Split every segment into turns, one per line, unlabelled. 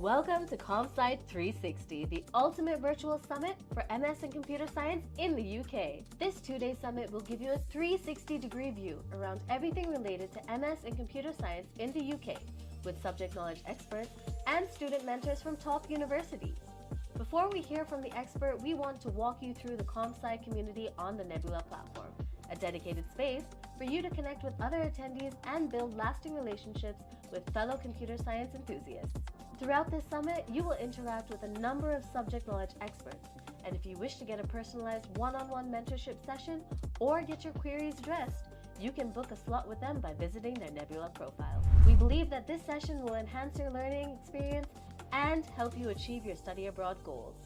Welcome to CompSci360, the ultimate virtual summit for MS and computer science in the UK. This two-day summit will give you a 360-degree view around everything related to MS and computer science in the UK, with subject knowledge experts and student mentors from top universities. Before we hear from the expert, we want to walk you through the CompSci community on the Nebula platform, a dedicated space for you to connect with other attendees and build lasting relationships with fellow computer science enthusiasts. Throughout this summit, you will interact with a number of subject knowledge experts, and if you wish to get a personalized one-on-one mentorship session or get your queries addressed, you can book a slot with them by visiting their Nebula profile. We believe that this session will enhance your learning experience and help you achieve your study abroad goals.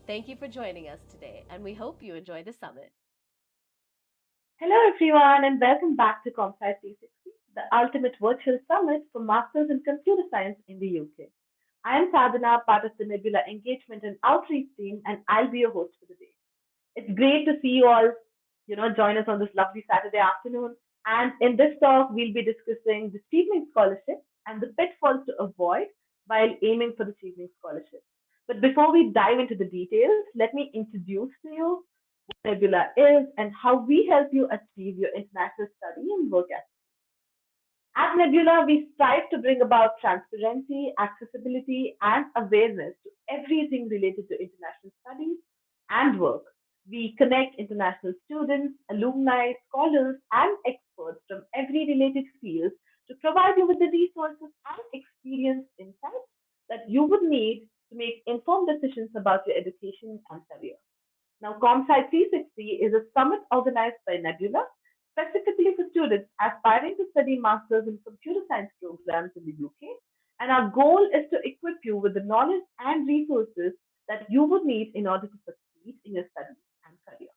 Thank you for joining us today, and we hope you enjoy the summit.
Hello, everyone, and welcome back to CompSci360, the ultimate virtual summit for Masters in Computer Science in the UK. I am Sadhana, part of the Nebula Engagement and Outreach team, and I'll be your host for the day. It's great to see you all, join us on this lovely Saturday afternoon. And in this talk, we'll be discussing the Chevening Scholarship and the pitfalls to avoid while aiming for the Chevening Scholarship. But before we dive into the details, let me introduce to you what Nebula is and how we help you achieve your international study and work ethics. At Nebula, we strive to bring about transparency, accessibility, and awareness to everything related to international studies and work. We connect international students, alumni, scholars, and experts from every related field to provide you with the resources and experience insights that you would need to make informed decisions about your education and career. Now, CompSci 360 is a summit organized by Nebula specifically for students aspiring to study masters in computer science programs in the UK. And our goal is to equip you with the knowledge and resources that you would need in order to succeed in your studies and career.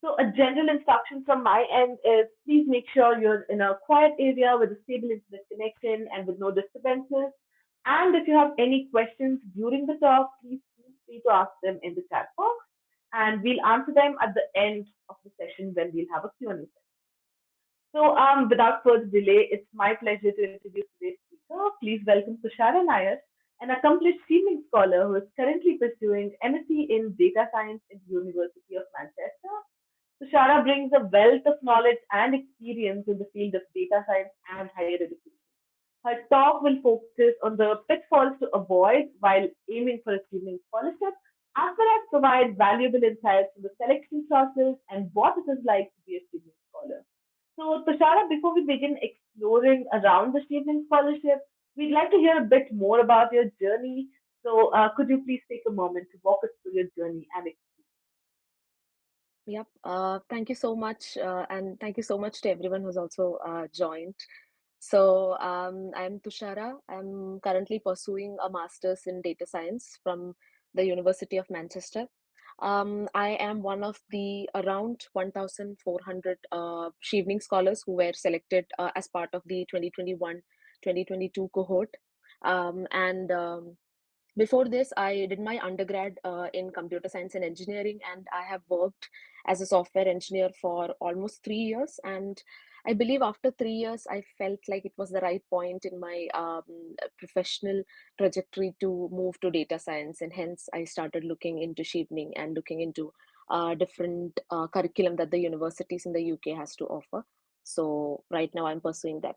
So, a general instruction from my end is please make sure you're in a quiet area with a stable internet connection and with no disturbances. And if you have any questions during the talk, please feel free to ask them in the chat box, and we'll answer them at the end of the session when we'll have a Q&A session. So, without further delay, it's my pleasure to introduce today's speaker. Please welcome Thushara Nair, an accomplished streaming scholar who is currently pursuing MSc in Data Science in the University of Manchester. Tushara brings a wealth of knowledge and experience in the field of data science and higher education. Her talk will focus on the pitfalls to avoid while aiming for achieving scholarship, as well as provide valuable insights in the selection process and what it is like to be a student scholar. So, Tushara, before we begin exploring around the Chevening Scholarship, we'd like to hear a bit more about your journey. So, could you please take a moment to walk us through your journey and
Yep. Thank you so much, and thank you so much to everyone who's also joined. So, I'm Tushara. I'm currently pursuing a master's in data science from the University of Manchester. I am one of the around 1,400 Chevening scholars who were selected as part of the 2021-2022 cohort. And Before this, I did my undergrad in computer science and engineering, and I have worked as a software engineer for almost 3 years. And I believe after 3 years, I felt like it was the right point in my professional trajectory to move to data science, and hence I started looking into Chevening and looking into different curriculum that the universities in the UK has to offer. So right now, I'm pursuing that.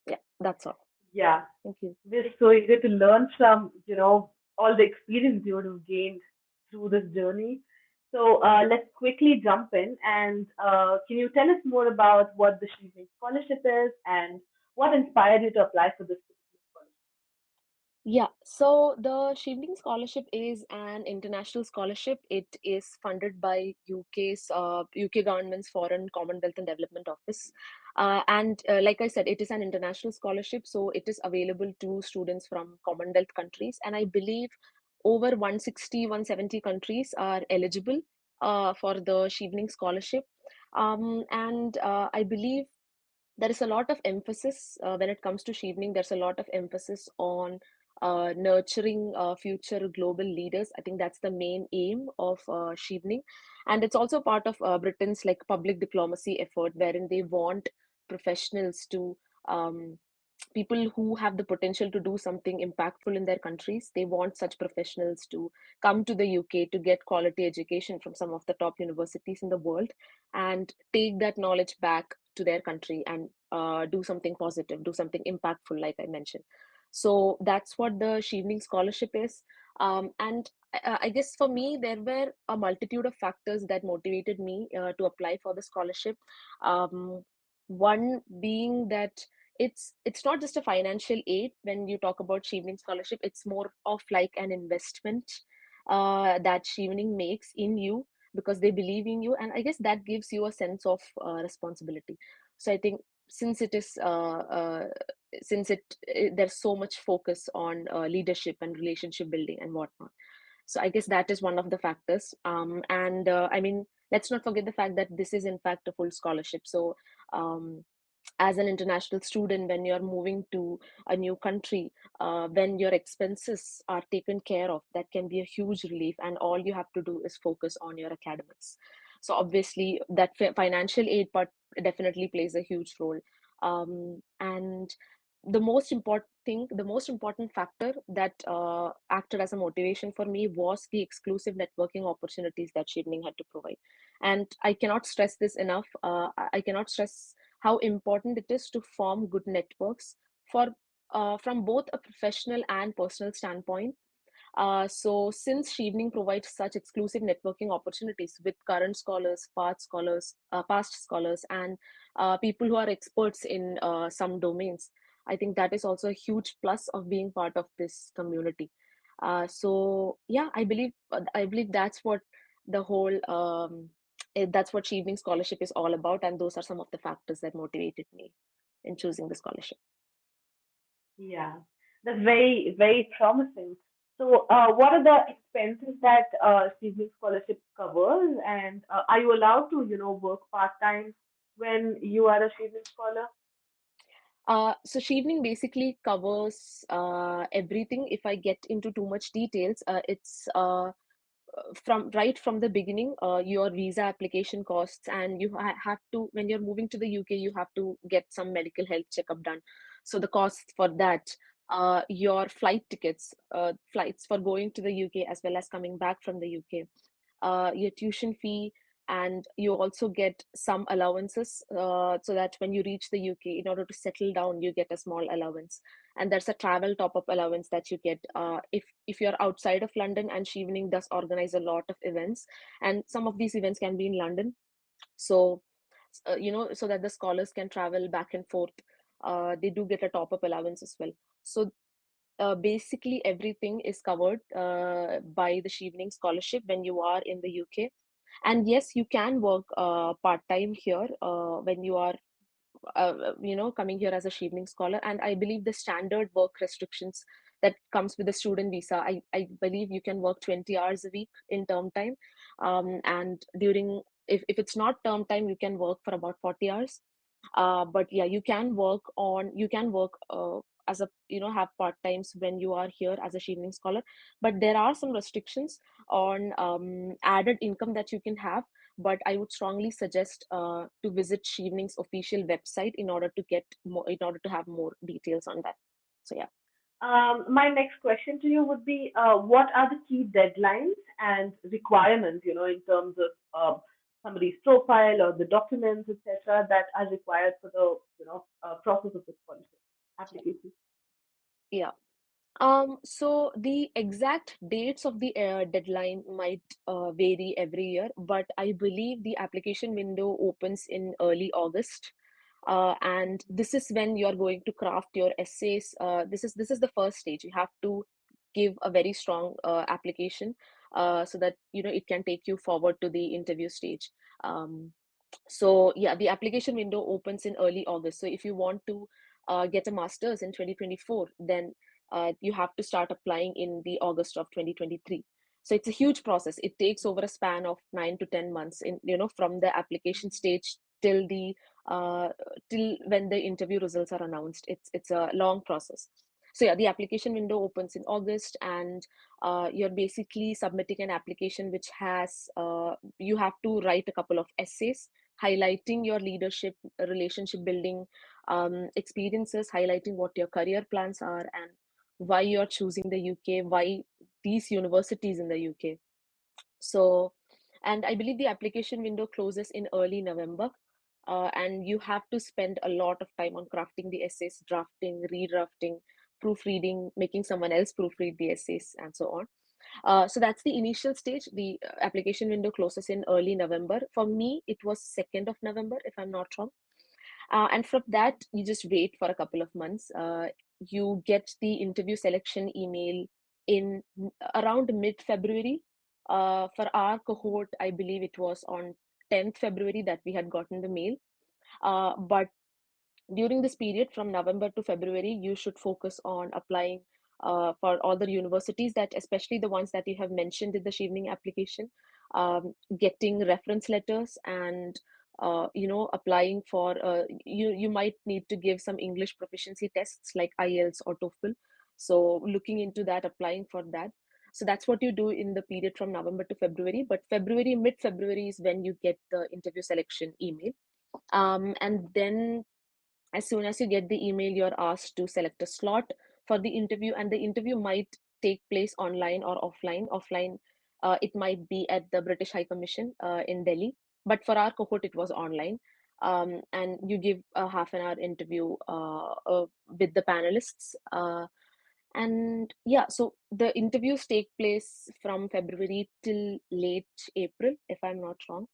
Yeah, that's all.
yeah,
Thank you.
we're so eager to learn from, all the experience you would have gained through this journey. So, let's quickly jump in and can you tell us more about what the Chevening Scholarship is and what inspired you to apply for this particular scholarship?
Yeah, so the Chevening Scholarship is an international scholarship. It is funded by UK government's Foreign Commonwealth and Development Office, and like I said, it is an international scholarship, so it is available to students from Commonwealth countries, and I believe over 160, 170 countries are eligible for the Chevening Scholarship, and I believe there is a lot of emphasis when it comes to Chevening. There's a lot of emphasis on nurturing future global leaders. I think that's the main aim of Chevening, and it's also part of Britain's like public diplomacy effort, wherein they want professionals to um, people who have the potential to do something impactful in their countries. They want such professionals to come to the UK to get quality education from some of the top universities in the world and take that knowledge back to their country and do something positive, do something impactful, like I mentioned. So that's what the Chevening Scholarship is. And I guess for me, there were a multitude of factors that motivated me to apply for the scholarship. Um, One being that it's not just a financial aid when you talk about Chevening Scholarship. It's more of like an investment that Chevening makes in you because they believe in you, and I guess that gives you a sense of responsibility. So I think since it is there's so much focus on leadership and relationship building and whatnot. So I guess that is one of the factors. And I mean, let's not forget the fact that this is in fact a full scholarship. So um, as an international student, when you're moving to a new country, when your expenses are taken care of, that can be a huge relief, and all you have to do is focus on your academics. So obviously that financial aid part definitely plays a huge role. And the most important factor that acted as a motivation for me was the exclusive networking opportunities that Chevening had to provide. And I cannot stress this enough. I cannot stress how important it is to form good networks for from both a professional and personal standpoint. So since Chevening provides such exclusive networking opportunities with current scholars, past scholars, and people who are experts in some domains, I think that is also a huge plus of being part of this community. So yeah, I believe that's what the whole that's what Chevening Scholarship is all about, and those are some of the factors that motivated me in choosing the scholarship.
Yeah, that's very, very promising. So, what are the expenses that CB scholarship covers, and are you allowed to, work part time when you are a CB scholar?
So Chevening basically covers everything. If I get into too much details, it's from right from the beginning, your visa application costs, and you have to, when you're moving to the UK, you have to get some medical health checkup done. So the costs for that, your flight tickets, flights for going to the UK as well as coming back from the UK, your tuition fee, and you also get some allowances so that when you reach the UK, in order to settle down, you get a small allowance. And there's a travel top-up allowance that you get if you're outside of London, and Chevening does organize a lot of events, and some of these events can be in London. So so that the scholars can travel back and forth, they do get a top-up allowance as well. So basically everything is covered by the Chevening Scholarship when you are in the UK. And yes, you can work part-time here when you are coming here as a Chevening scholar. And I believe the standard work restrictions that comes with the student visa, I believe you can work 20 hours a week in term time. And during, if it's not term time, you can work for about 40 hours. But yeah, you can work as a, have part times when you are here as a Chevening scholar. But there are some restrictions on added income that you can have. But I would strongly suggest to visit Chevening's official website in order to get more, in order to have more details on that. So yeah.
My next question to you would be, what are the key deadlines and requirements, in terms of somebody's profile or the documents, etc., that are required for the, process of the scholarship application?
Yeah. So the exact dates of the deadline might vary every year, but I believe the application window opens in early August. And this is when you are going to craft your essays. This is the first stage. You have to give a very strong application so that it can take you forward to the interview stage. Um, so yeah, the application window opens in early August. So if you want to get a master's in 2024, then you have to start applying in the August of 2023. So it's a huge process. It takes over a span of 9 to 10 months in, from the application stage till the uh, till when the interview results are announced. It's a long process. So yeah, the application window opens in August, and you're basically submitting an application which has you have to write a couple of essays, highlighting your leadership, relationship building experiences, highlighting what your career plans are and why you're choosing the UK, why these universities in the UK. So, and I believe the application window closes in early November. And you have to spend a lot of time on crafting the essays, drafting, redrafting, proofreading, making someone else proofread the essays, and so on. So that's the initial stage. The application window closes in early November. For me, it was 2nd of November, if I'm not wrong. And from that, you just wait for a couple of months. You get the interview selection email in around mid-February. For our cohort, I believe it was on 10th February that we had gotten the mail. But during this period from November to February, you should focus on applying for all the universities, that especially the ones that you have mentioned in the Chevening application, getting reference letters, and applying for you might need to give some English proficiency tests like IELTS or TOEFL. So looking into that, applying for that. So that's what you do in the period from November to February. But February, mid-February is when you get the interview selection email. And then as soon as you get the email, you're asked to select a slot for the interview, and the interview might take place online or offline. Offline, it might be at the British High Commission in Delhi, but for our cohort, it was online. And you give a half an hour interview with the panelists. And yeah, so the interviews take place from February till late April, if I'm not wrong.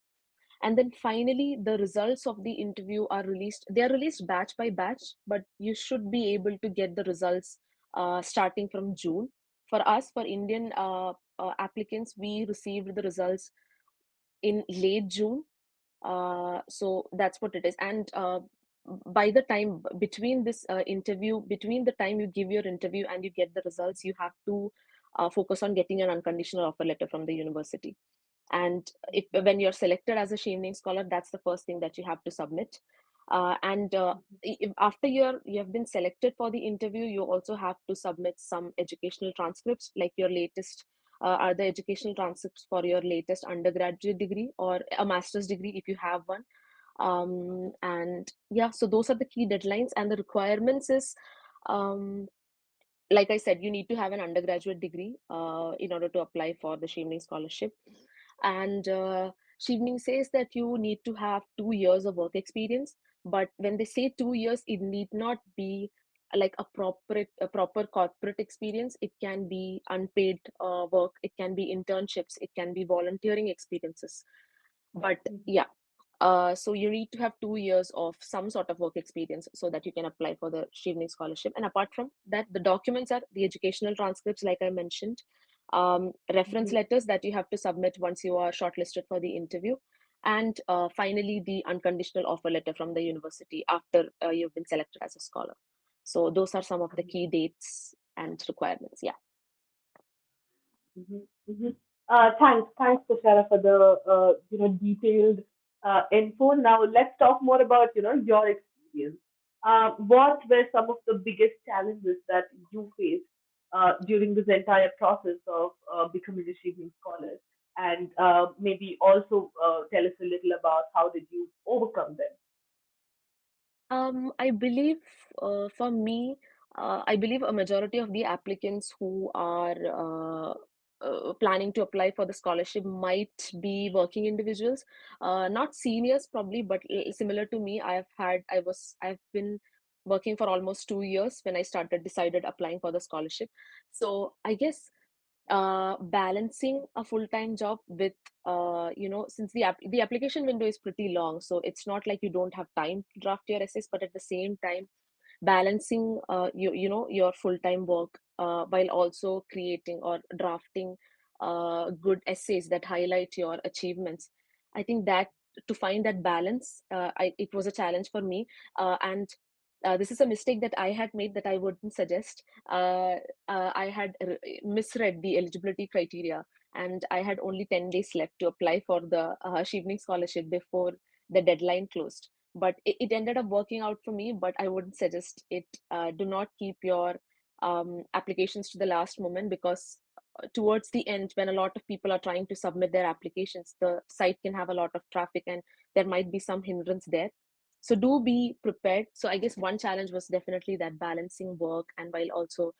And then finally the results of the interview are released. They are released batch by batch, but you should be able to get the results starting from June. For us, for Indian applicants, we received the results in late June. So that's what it is. And by the time between this interview, between the time you give your interview and you get the results, you have to focus on getting an unconditional offer letter from the university. And if when you're selected as a Chevening scholar, that's the first thing that you have to submit. And after you have been selected for the interview, you also have to submit some educational transcripts, like your latest are the educational transcripts for your latest undergraduate degree or a master's degree if you have one. And yeah, so those are the key deadlines, and the requirements is um, like I said, you need to have an undergraduate degree in order to apply for the Chevening scholarship. And Chevening says that you need to have 2 years of work experience. But when they say 2 years, it need not be like a proper corporate experience. It can be unpaid work. It can be internships. It can be volunteering experiences. But yeah, so you need to have 2 years of some sort of work experience so that you can apply for the Chevening scholarship. And apart from that, the documents are the educational transcripts, like I mentioned, reference
Mhm.
letters that you have to submit once you are shortlisted for the interview, and finally the unconditional offer letter from the university after you've been selected as a scholar. So those are some of the key dates and requirements. Yeah.
Mhm, mhm. Thanks, Tushara, for the detailed info. Now let's talk more about your experience. What were some of the biggest challenges that you faced during this entire process of becoming a Chevening scholar, and maybe also tell us a little about how did you overcome them?
I believe for me, I believe a majority of the applicants who are planning to apply for the scholarship might be working individuals, not seniors probably, but similar to me. I've been working for almost 2 years when I decided applying for the scholarship. So I guess balancing a full-time job with since the application window is pretty long, so it's not like you don't have time to draft your essays, but at the same time balancing your full-time work while also creating or drafting good essays that highlight your achievements. I think that to find that balance, it was a challenge for me. And this is a mistake that I had made that I wouldn't suggest. I had misread the eligibility criteria, and I had only 10 days left to apply for the Chevening scholarship before the deadline closed. But it ended up working out for me, but I wouldn't suggest it. Do not keep your applications to the last moment, because towards the end, when a lot of people are trying to submit their applications, the site can have a lot of traffic and there might be some hindrance there. So do be prepared. So I guess one challenge was definitely that balancing work and while also,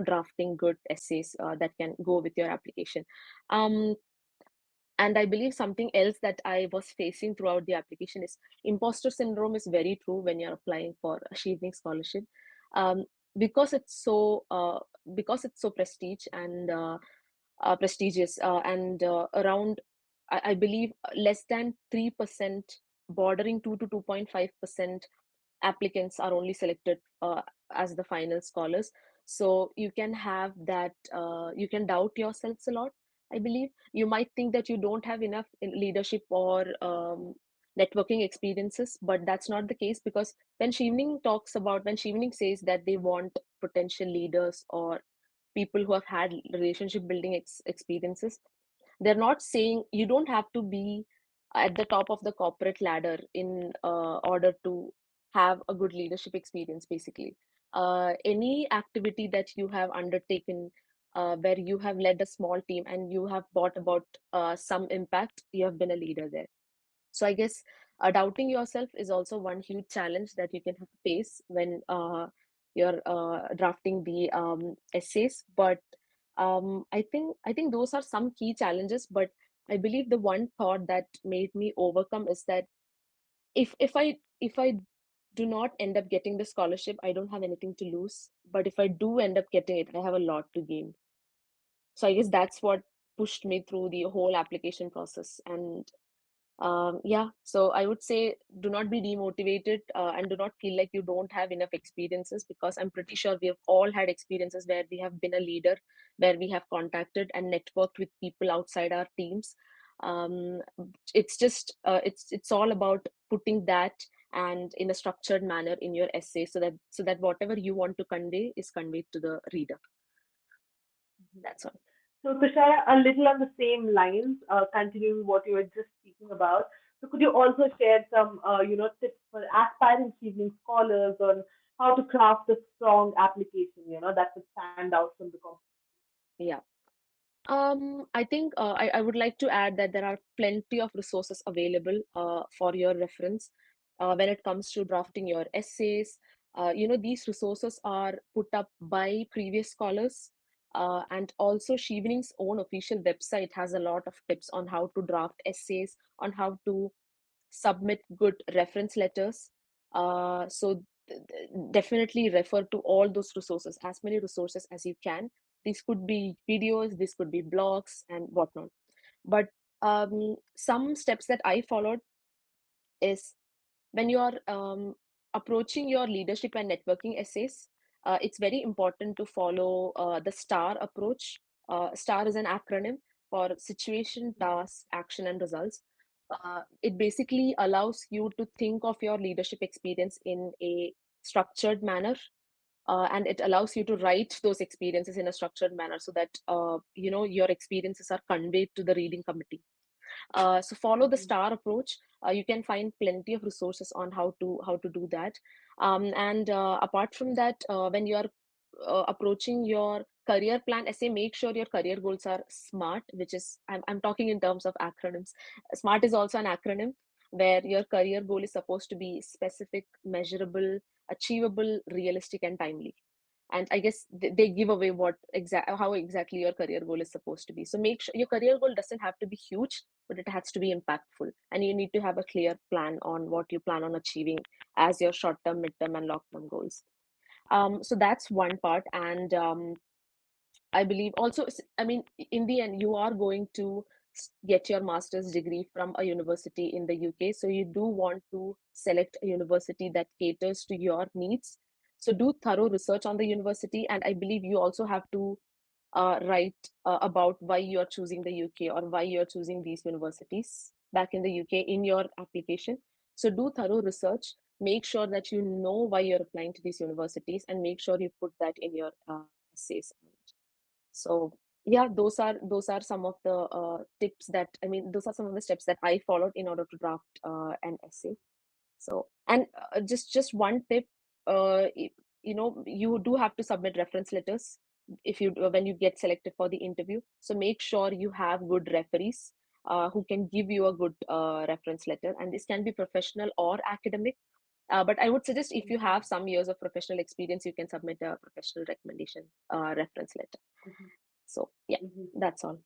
drafting good essays that can go with your application. Um, and I believe something else that I was facing throughout the application is imposter syndrome is very true when you're applying for a Chevening scholarship. Um, because it's so prestige and prestigious and around I believe less than 3%, bordering 2 to 2.5% applicants are only selected as the final scholars. So you can have that, you can doubt yourselves a lot. I believe you might think that you don't have enough in leadership or networking experiences, but that's not the case, because when Chevening says that they want potential leaders or people who have had relationship building experiences, they're not saying you don't have to be at the top of the corporate ladder in order to have a good leadership experience, basically. Any activity that you have undertaken where you have led a small team and you have brought about some impact, you have been a leader there. So I guess doubting yourself is also one huge challenge that you can face when you're drafting the essays. But I think those are some key challenges. But I believe the one thought that made me overcome is that if I do not end up getting the scholarship, I don't have anything to lose. But if I do end up getting it, I have a lot to gain. So I guess that's what pushed me through the whole application process. And yeah, so I would say do not be demotivated and do not feel like you don't have enough experiences, because I'm pretty sure we have all had experiences where we have been a leader, where we have contacted and networked with people outside our teams. Um, it's just it's all about putting that and in a structured manner in your essay, so that whatever you want to convey is conveyed to the reader. That's all.
So, Tushara, a little on the same lines, continuing what you were just speaking about. So, could you also share some, tips for aspiring evening scholars on how to craft a strong application, that would stand out from the competition?
Yeah. I think I would like to add that there are plenty of resources available for your reference when it comes to drafting your essays. These resources are put up by previous scholars, and also Chevening's own official website has a lot of tips on how to draft essays, on how to submit good reference letters. Definitely refer to all those resources, as many resources as you can. These could be videos, this could be blogs and whatnot. But some steps that I followed is when you are approaching your leadership and networking essays, it's very important to follow the STAR approach. STAR is an acronym for situation, task, action, and results. It basically allows you to think of your leadership experience in a structured manner, and it allows you to write those experiences in a structured manner so that your experiences are conveyed to the reading committee. So follow the
Mhm.
STAR approach. You can find plenty of resources on how to do that. And apart from that, when you are approaching your career plan essay, make sure your career goals are SMART, which is I'm talking in terms of acronyms. SMART is also an acronym where your career goal is supposed to be specific, measurable, achievable, realistic, and timely. And I guess they give away how exactly your career goal is supposed to be. So make sure your career goal doesn't have to be huge, but it has to be impactful, and you need to have a clear plan on what you plan on achieving as your short term, mid term, and long term goals. So that's one part. And I believe also, I mean, in the end, you are going to get your master's degree from a university in the UK. So you do want to select a university that caters to your needs. So do thorough research on the university. And I believe you also have to write about why you're choosing the UK or why you're choosing these universities back in the UK in your application. So do thorough research. Make sure that you know why you're applying to these universities, and make sure you put that in your essays. So yeah, those are some of the tips that I mean, those are some of the steps that I followed in order to draft an essay. So, and just one tip, you do have to submit reference letters. if you when you get selected for the interview. So make sure you have good referees who can give you a good reference letter, and this can be professional or academic. But I would suggest if you have some years of professional experience, you can submit a professional recommendation reference letter.
Mhm,
So yeah,
mhm.
that's all.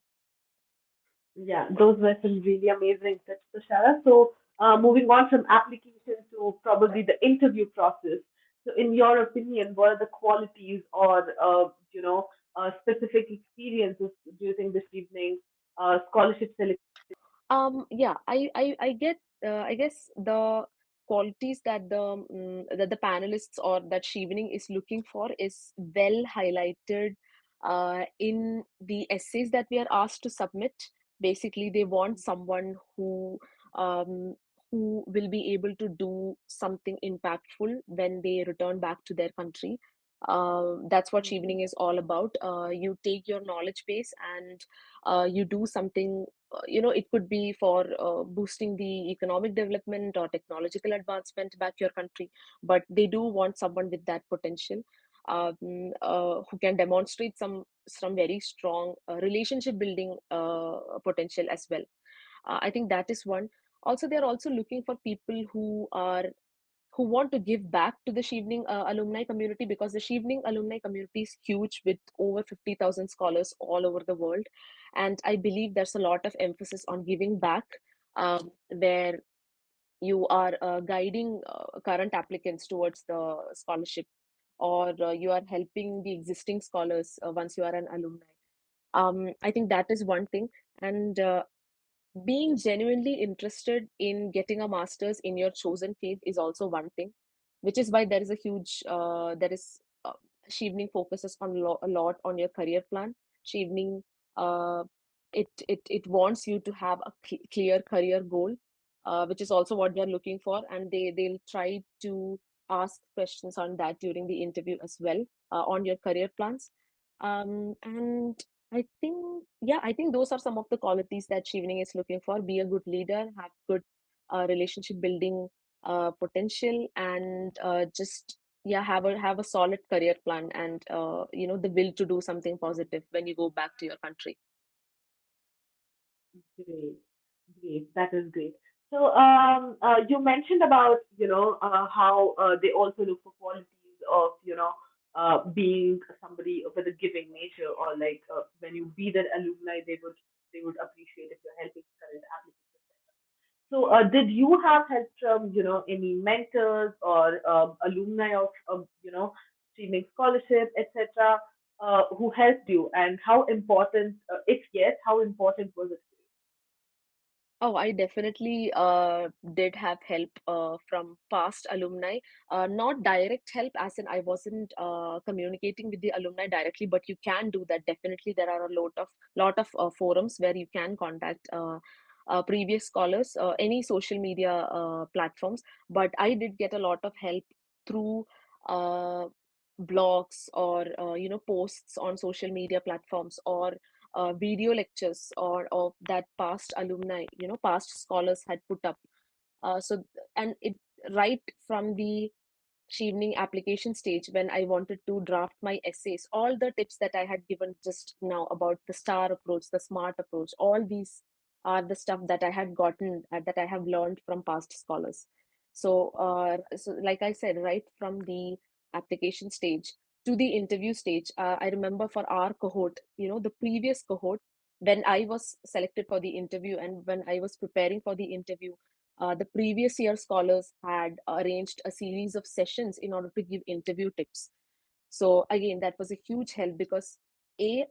Yeah, those were some really amazing tips, Tushara. So, moving on from application to probably the interview process. So, in your opinion, what are the qualities or specific experiences do you think this evening scholarship selection?
Yeah, I get, I guess the qualities that the panelists or that Chevening is looking for is well highlighted in the essays that we are asked to submit. Basically, they want someone um, who will be able to do something impactful when they return back to their country. That's what
Mhm,
Chevening is all about. You take your knowledge base and you do something. It could be for boosting the economic development or technological advancement back your country, but they do want someone with that potential, who can demonstrate some very strong relationship building potential as well. I think that is one. Also, they're also looking for people who want to give back to the Chevening alumni community, because the Chevening alumni community is huge with over 50,000 scholars all over the world. And I believe there's a lot of emphasis on giving back, where you are guiding current applicants towards the scholarship, or you are helping the existing scholars once you are an alumni. I think that is one thing. And being genuinely interested in getting a master's in your chosen field is also one thing, which is why there is a huge there is Chevening focuses a lot on your career plan. Chevening, uh, it wants you to have a clear career goal, which is also what they're looking for, and they'll try to ask questions on that during the interview as well, on your career plans. And I think those are some of the qualities that Chevening is looking for. Be a good leader, have good relationship building potential, and just have a solid career plan, and the will to do something positive when you go back to your country.
Great, great. That is great. So, you mentioned about, how they also look for qualities of, being somebody with a giving nature, or like when you be that alumni, they would appreciate if you're helping current applicants. So, did you have help from, any mentors or alumni of, streaming scholarship, etc., who helped you, and how important, if yes, how important was it for
Oh, I definitely did have help from past alumni. Not direct help, as in I wasn't communicating with the alumni directly, but you can do that. Definitely, there are a lot of forums where you can contact previous scholars, any social media platforms. But I did get a lot of help through uh, blogs, or posts on social media platforms, or video lectures or of that past alumni, past scholars had put up. And it right from the evening application stage, when I wanted to draft my essays, all the tips that I had given just now about the star approach, the smart approach, all these are the stuff that I had gotten, that I have learned from past scholars. So like I said, right from the application stage to the interview stage, I remember for our cohort, the previous cohort, when I was selected for the interview and when I was preparing for the interview, the previous year scholars had arranged a series of sessions in order to give interview tips. So again, that was a huge help, because I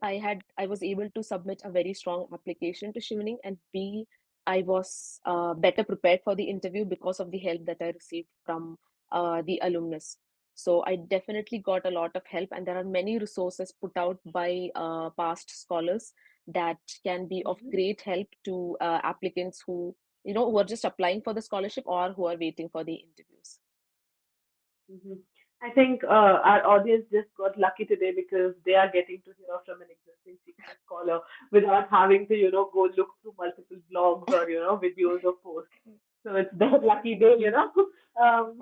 was able to submit a very strong application to Chevening, and B, I was better prepared for the interview because of the help that I received from the alumnus. So I definitely got a lot of help, and there are many resources put out by past scholars that can be of
you?
great help to applicants who are just applying for the scholarship or who are waiting for the interviews.
Hmm. I think our audience just got lucky today because they are getting to hear from an existing teaching scholar without having to, go look through multiple blogs or, videos or posts. So it's their lucky day. Um,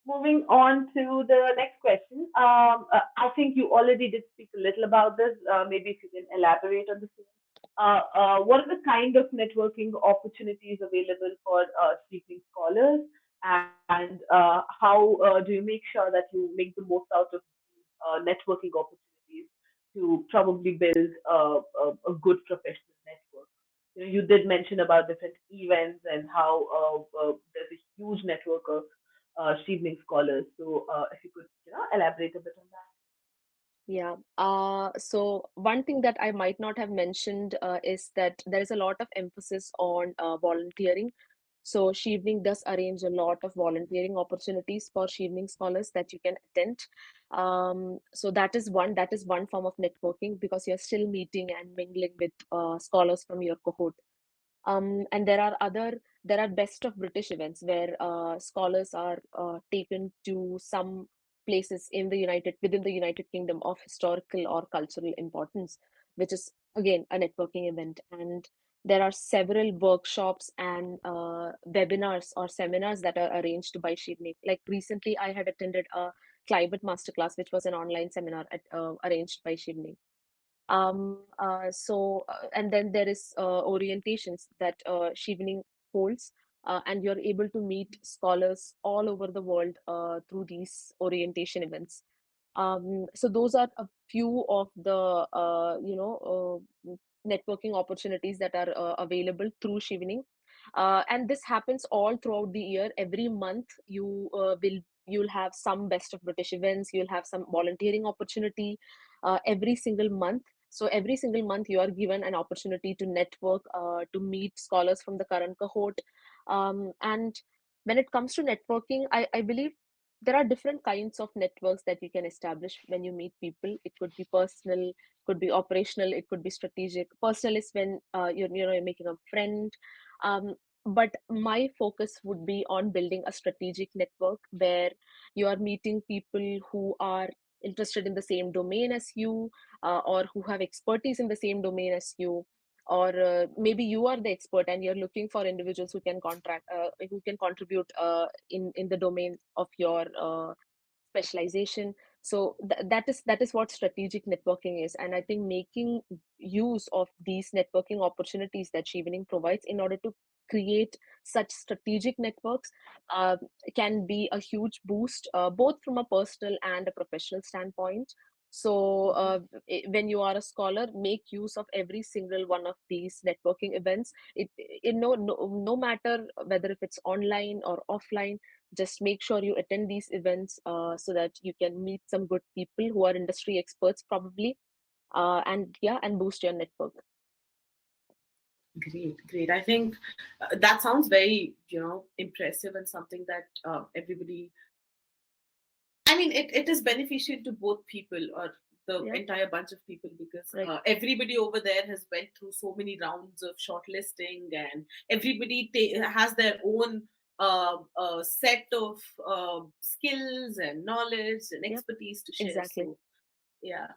Moving on to the next question. I think you already did speak a little about this. Maybe if you can elaborate on the same. What are the kind of networking opportunities available for seeking scholars, and how do you make sure that you make the most out of these networking opportunities to probably build a good professional network? You did mention about different events and how there's a huge network of Chevening scholars. So if you could, elaborate a bit on that.
Yeah. So one thing that I might not have mentioned is that there is a lot of emphasis on volunteering. So Chevening does arrange a lot of volunteering opportunities for Chevening scholars that you can attend. So that is one form of networking because you're still meeting and mingling with scholars from your cohort. And there are best of British events where scholars are taken to some places within the United Kingdom of historical or cultural importance, which is again a networking event. And there are several workshops and webinars or seminars that are arranged by Shivnik. Like recently, I had attended a climate masterclass, which was an online seminar arranged by Shivnik. And then there is orientations that Chevening holds, and you're able to meet scholars all over the world through these orientation events. So those are a few of the networking opportunities that are available through Chevening. And this happens all throughout the year. Every month you'll have some best of British events, you'll have some volunteering opportunity every single month. So every single month, you are given an opportunity to network, to meet scholars from the current cohort. And when it comes to networking, I believe there are different kinds of networks that you can establish when you meet people. It could be personal, could be operational, it could be strategic. Personal is when you're making a friend. Um, but my focus would be on building a strategic network where you are meeting people who are interested in the same domain as you, or who have expertise in the same domain as you, or maybe you are the expert and you're looking for individuals who can contribute in the domain of your specialization. So that is what strategic networking is, and I think making use of these networking opportunities that Chevening provides in order to create such strategic networks uh, can be a huge boost, both from a personal and a professional standpoint. So when you are a scholar, make use of every single one of these networking events. No matter whether if it's online or offline, just make sure you attend these events so that you can meet some good people who are industry experts probably, and yeah, and boost your network.
Great, great. I think that sounds very, impressive and something that everybody. I mean, it is beneficial to both people or the
Yeah,
entire bunch of people because
right.
everybody over there has went through so many rounds of shortlisting, and everybody has their own set of skills and knowledge and
Yep,
expertise to share.
exactly.
So yeah,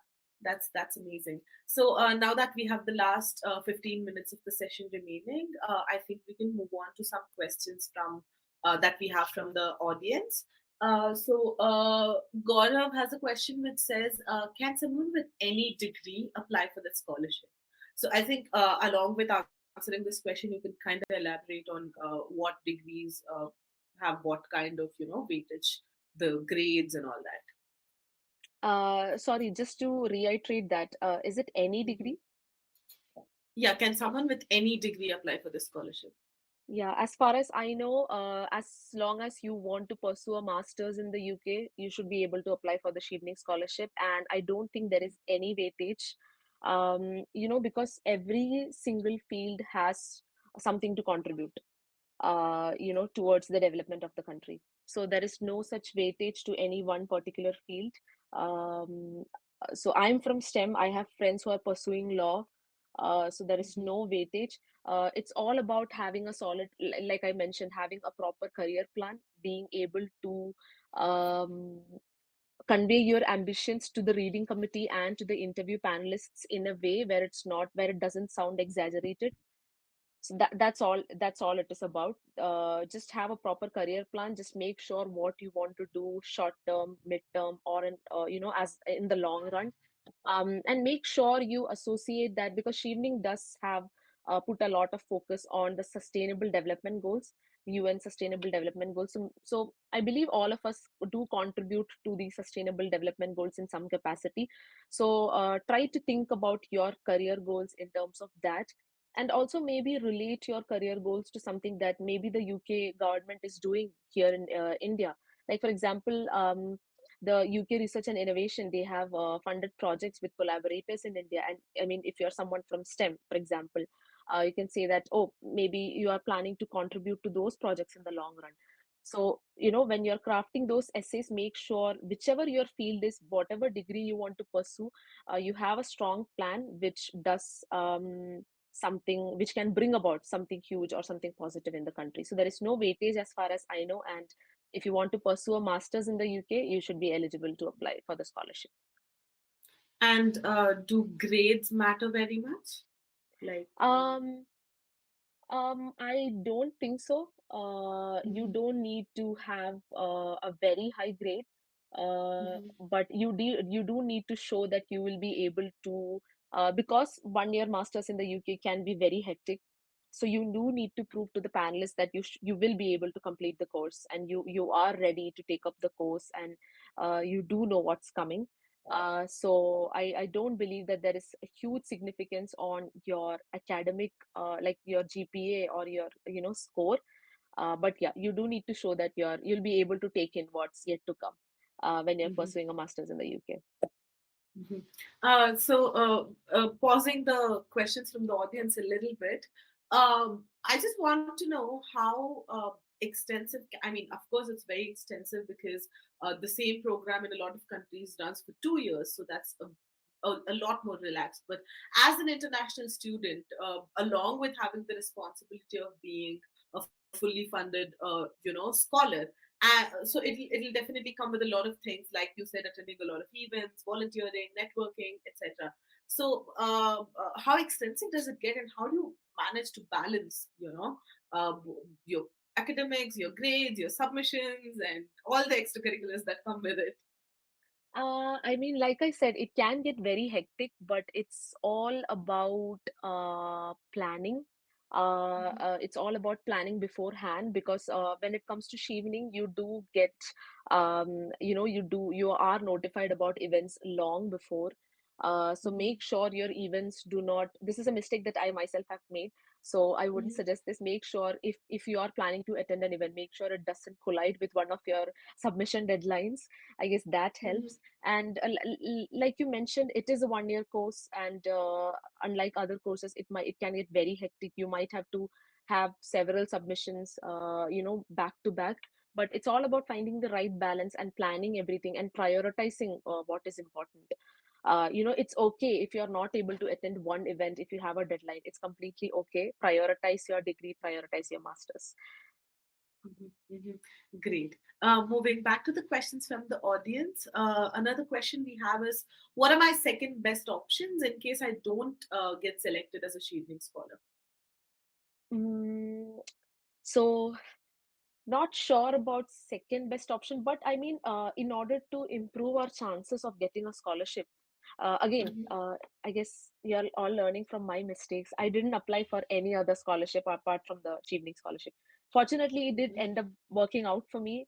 that's amazing. So now that we have the last 15 minutes of the session remaining, I think we can move on to some questions from that we have from the audience. So Gaurav has a question which says, can someone with any degree apply for the scholarship? So I think along with answering this question, you can kind of elaborate on what degrees have what kind of weightage, the grades and all that.
Sorry, just to reiterate that, is it any
Mhm.
degree?
Yeah, can someone with any degree apply for this scholarship?
Yeah, as far as I know, as long as you want to pursue a master's in the UK, you should be able to apply for the Chevening scholarship. And I don't think there is any weightage, because every single field has something to contribute, towards the development of the country. So there is no such weightage to any one particular field. Um, so I'm from STEM. I have friends who are pursuing law. So there is no weightage. It's all about having a solid, like I mentioned, having a proper career plan, being able to um, convey your ambitions to the reading committee and to the interview panelists in a way where it doesn't sound exaggerated. So that's all it is about. Just have a proper career plan. Just make sure what you want to do short term, mid term, or in as in the long run. And make sure you associate that, because Chevening does have put a lot of focus on the sustainable development goals, UN sustainable development goals. So I believe all of us do contribute to the sustainable development goals in some capacity. So try to think about your career goals in terms of that, and also maybe relate your career goals to something that maybe the UK government is doing here in India. Like for example, the UK Research and Innovation, they have funded projects with collaborators in India. And I mean, if you're someone from STEM, for example, you can say that, oh, maybe you are planning to contribute to those projects in the long run. So, when you're crafting those essays, make sure whichever your field is, whatever degree you want to pursue, you have a strong plan which does something which can bring about something huge or something positive in the country. So there is no weightage as far as I know. And if you want to pursue a master's in the UK, you should be eligible to apply for the scholarship.
And do grades matter very much? Like,
Um, I don't think so. You
mhm,
don't need to have a very high grade,
mhm,
but you do need to show that you will be able to, because 1 year masters in the UK can be very hectic. So you do need to prove to the panelists that you will be able to complete the course, and you are ready to take up the course, and you do know what's coming. So I don't believe that there is a huge significance on your academic, like your GPA or your score. But yeah, you do need to show that you'll be able to take in what's yet to come when you're
mhm,
pursuing a master's in the UK.
mhm. Pausing the questions from the audience a little bit, I just want to know how extensive. I mean, of course, it's very extensive because the same program in a lot of countries runs for 2 years, so that's a lot more relaxed. But as an international student, along with having the responsibility of being a fully funded, scholar, so it'll definitely come with a lot of things, like you said, attending a lot of events, volunteering, networking, etc. So, how extensive does it get, and how do you manage to balance, your academics, your grades, your submissions, and all the extracurriculars that come with it?
I mean, like I said, it can get very hectic, but it's all about planning.
Mhm,
It's all about planning beforehand, because when it comes to Chevening, you do get, you are notified about events long before. So
mhm,
make sure your events do not. This is a mistake that I myself have made. So I wouldn't
mhm,
suggest this. Make sure, if you are planning to attend an event, make sure it doesn't collide with one of your submission deadlines. I guess that
mhm,
helps. And like you mentioned, it is a 1 year course, and unlike other courses, it can get very hectic. You might have to have several submissions, back to back. But it's all about finding the right balance and planning everything and prioritizing what is important. It's okay if you're not able to attend one event. If you have a deadline, it's completely okay. Prioritize your degree, prioritize your masters.
mhm, mhm. Great. Moving back to the questions from the audience, another question we have is, what are my second best options in case I don't get selected as a Chevening scholar?
Mm, so not sure about second best option, but I mean, in order to improve our chances of getting a scholarship, again,
Mhm,
I guess you're all learning from my mistakes. I didn't apply for any other scholarship apart from the Chevening scholarship. Fortunately, it did
mhm,
end up working out for me,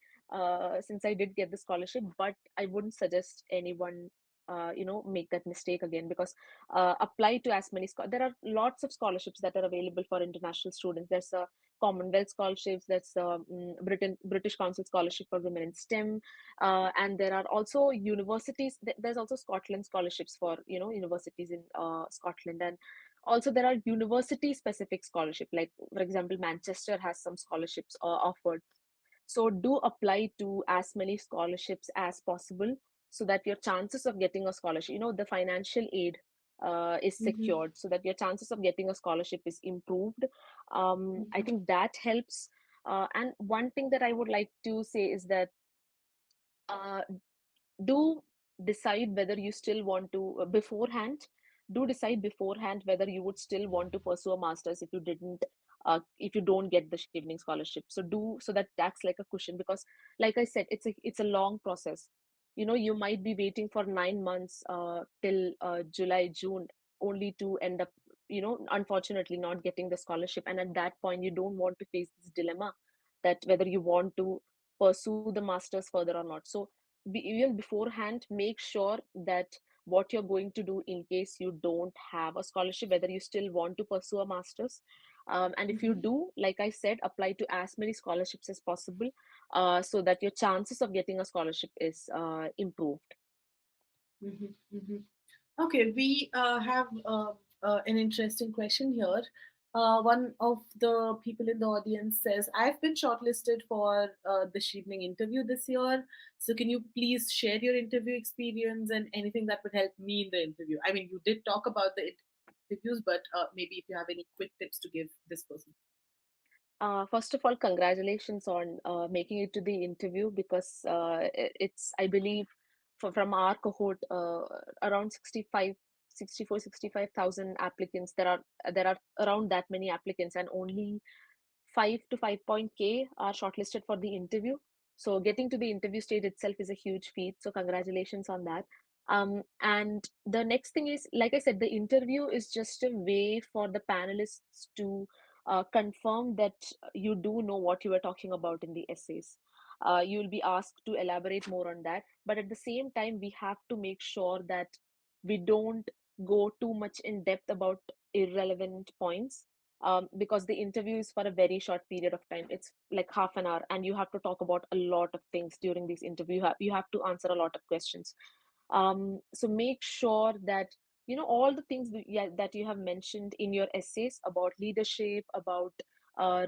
since I did get the scholarship. But I wouldn't suggest anyone, make that mistake again, because apply to as many. There are lots of scholarships that are available for international students. There's a Commonwealth scholarships. That's British Council Scholarship for Women in STEM, and there are also universities. There's also Scotland scholarships for universities in Scotland, and also there are university specific scholarship. Like for example, Manchester has some scholarships offered. So do apply to as many scholarships as possible, so that your chances of getting a scholarship, the financial aid is
mhm,
secured, so that your chances of getting a scholarship is improved. I
mhm,
think that helps. And one thing that I would like to say is that, uh, do decide whether you still want to, beforehand, do decide beforehand whether you would still want to pursue a master's if you didn't if you don't get the Chevening scholarship. So do so that acts like a cushion, because like I said, it's a long process. You might be waiting for 9 months till July, June, only to end up, unfortunately not getting the scholarship. And at that point, you don't want to face this dilemma that whether you want to pursue the masters further or not. So even beforehand, make sure that what you're going to do in case you don't have a scholarship, whether you still want to pursue a master's. And if you
Mm-hmm.
do, like I said, apply to as many scholarships as possible, so that your chances of getting a scholarship is improved.
Mm-hmm. Mm-hmm. Okay, we have an interesting question here. One of the people in the audience says, I've been shortlisted for this evening interview this year. So, can you please share your interview experience and anything that would help me in the interview? I mean, you did talk about the interviews, but maybe if you have any quick tips to give this person.
First of all, congratulations on making it to the interview, because it's, I believe, from our cohort, around 65,000 applicants. There are around that many applicants, and only 5 to 5 K are shortlisted for the interview. So getting to the interview stage itself is a huge feat. So congratulations on that. And the next thing is, like I said, the interview is just a way for the panelists to confirm that you do know what you were talking about in the essays. You will be asked to elaborate more on that, but at the same time, we have to make sure that we don't go too much in depth about irrelevant points, because the interview is for a very short period of time. It's like half an hour, and you have to talk about a lot of things during this interview. You have to answer a lot of questions. So make sure that all the things that, yeah, that you have mentioned in your essays about leadership, about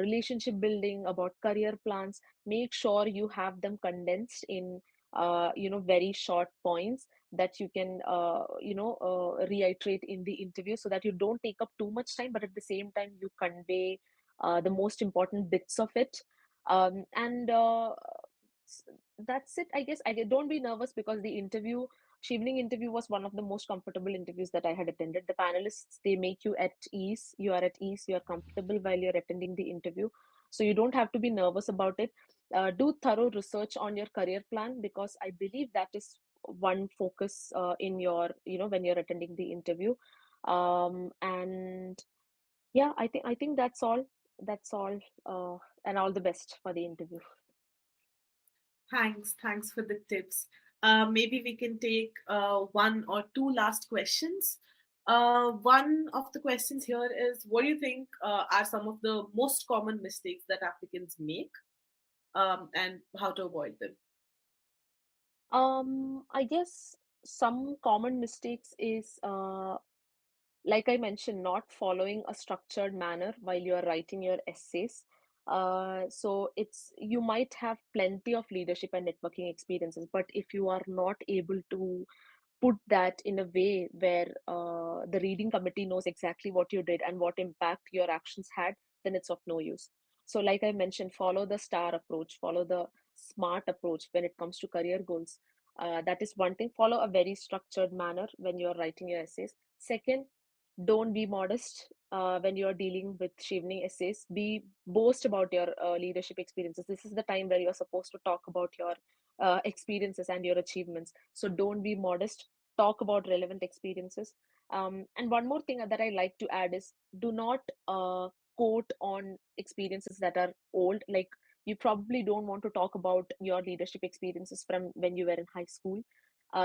relationship building, about career plans. Make sure you have them condensed in very short points that you can reiterate in the interview, so that you don't take up too much time, but at the same time you convey the most important bits of it. And s- that's it, I guess. Don't be nervous, because the interview evening interview was one of the most comfortable interviews that I had attended. The panelists, they make you at ease. You are at ease, you are comfortable while you're attending the interview, so you don't have to be nervous about it. Do thorough research on your career plan, because I believe that is one focus in your when you're attending the interview. And yeah, I think that's all. And all the best for the interview.
Thanks for the tips. Maybe we can take one or two last questions. One of the questions here is, what do you think are some of the most common mistakes that applicants make, and how to avoid them?
I guess some common mistakes is, like I mentioned, not following a structured manner while you are writing your essays. So you might have plenty of leadership and networking experiences, but if you are not able to put that in a way where the reading committee knows exactly what you did and what impact your actions had, then it's of no use. So, like I mentioned, follow the STAR approach, follow the SMART approach when it comes to career goals. That is one thing. Follow a very structured manner when you're writing your essays. Second, don't be modest when you're dealing with Chevening essays. Be boast about your leadership experiences. This is the time where you're supposed to talk about your experiences and your achievements. So don't be modest. Talk about relevant experiences. And one more thing that I like to add is, do not quote on experiences that are old. Like, you probably don't want to talk about your leadership experiences from when you were in high school.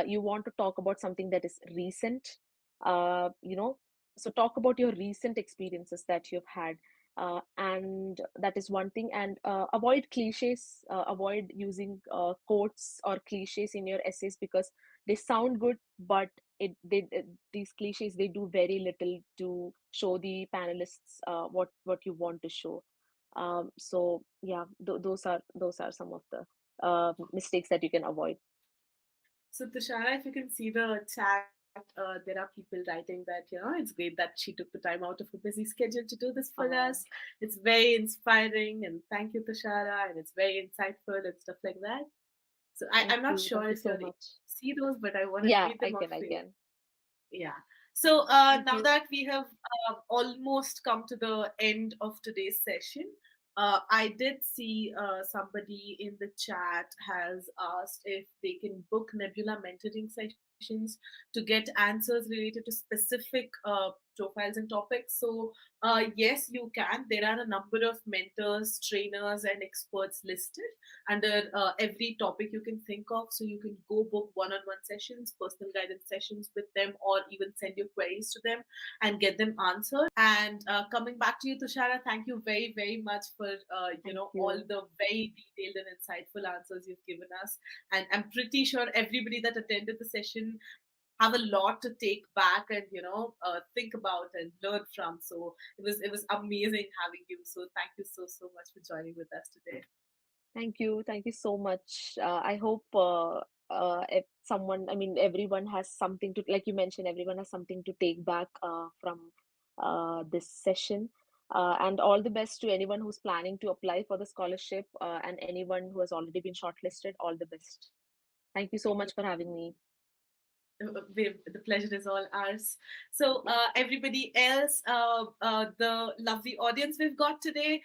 You want to talk about something that is recent. Uh, you know, so talk about your recent experiences that you've had. And that is one thing. And avoid cliches. Avoid using quotes or cliches in your essays, because they sound good, but these cliches, they do very little to show the panelists what you want to show. So yeah, those are some of the mistakes that you can avoid.
So, Tushara, if you can see the chat, there are people writing that, it's great that she took the time out of her busy schedule to do this for us.
uh,
It's very inspiring, and thank you, Tushara, and it's very insightful and stuff like that. So, I'm not sure
Thank you
if you're
so
able
much.
to see those, but I want to
Yeah,
read
I
them out
can, I
for you.
can.
Yeah. So
Thank
now
you.
that we have almost come to the end of today's session, I did see somebody in the chat has asked if they can book Nebula mentoring sessions to get answers related to specific profiles and topics. So yes, you can. There are a number of mentors, trainers, and experts listed under every topic you can think of. So you can go book one-on-one sessions, personal guidance sessions with them, or even send your queries to them and get them answered. And coming back to you, Thushara, thank you very, very much for
Thank
all
you.
the very detailed and insightful answers you've given us. And I'm pretty sure everybody that attended the session have a lot to take back and think about and learn from. So it was amazing having you. So thank you so much for joining with us today.
Thank you. Thank you so much. I hope if someone, I mean, everyone has something to, like you mentioned, everyone has something to take back from this session. And all the best to anyone who's planning to apply for the scholarship and anyone who has already been shortlisted. All the best. Thank you so
Thank you.
much for having me.
The pleasure is all ours. So, everybody else, the lovely audience we've got today,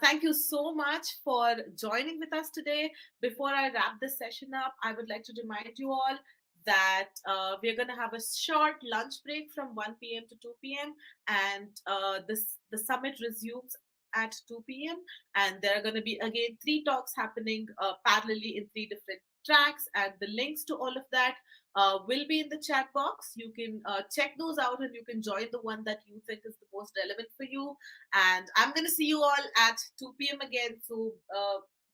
thank you so much for joining with us today. Before I wrap this session up, I would like to remind you all that we're going to have a short lunch break from 1 p.m. to 2 p.m. and the summit resumes at 2 p.m. And there are going to be again 3 talks happening parallelly in 3 different tracks, and the links to all of that will be in the chat box. You can check those out and you can join the one that you think is the most relevant for you. And I'm going to see you all at 2 p.m. again. So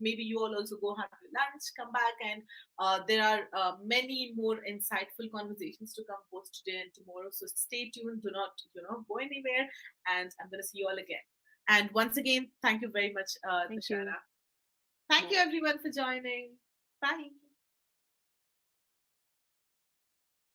maybe you all also go have your lunch, come back, and there are many more insightful conversations to come both today and tomorrow. So stay tuned. Do not, go anywhere. And I'm going to see you all again. And once again, thank you very much,
Thank you.
Thushara. Thank
Bye.
you, everyone, for joining. Bye.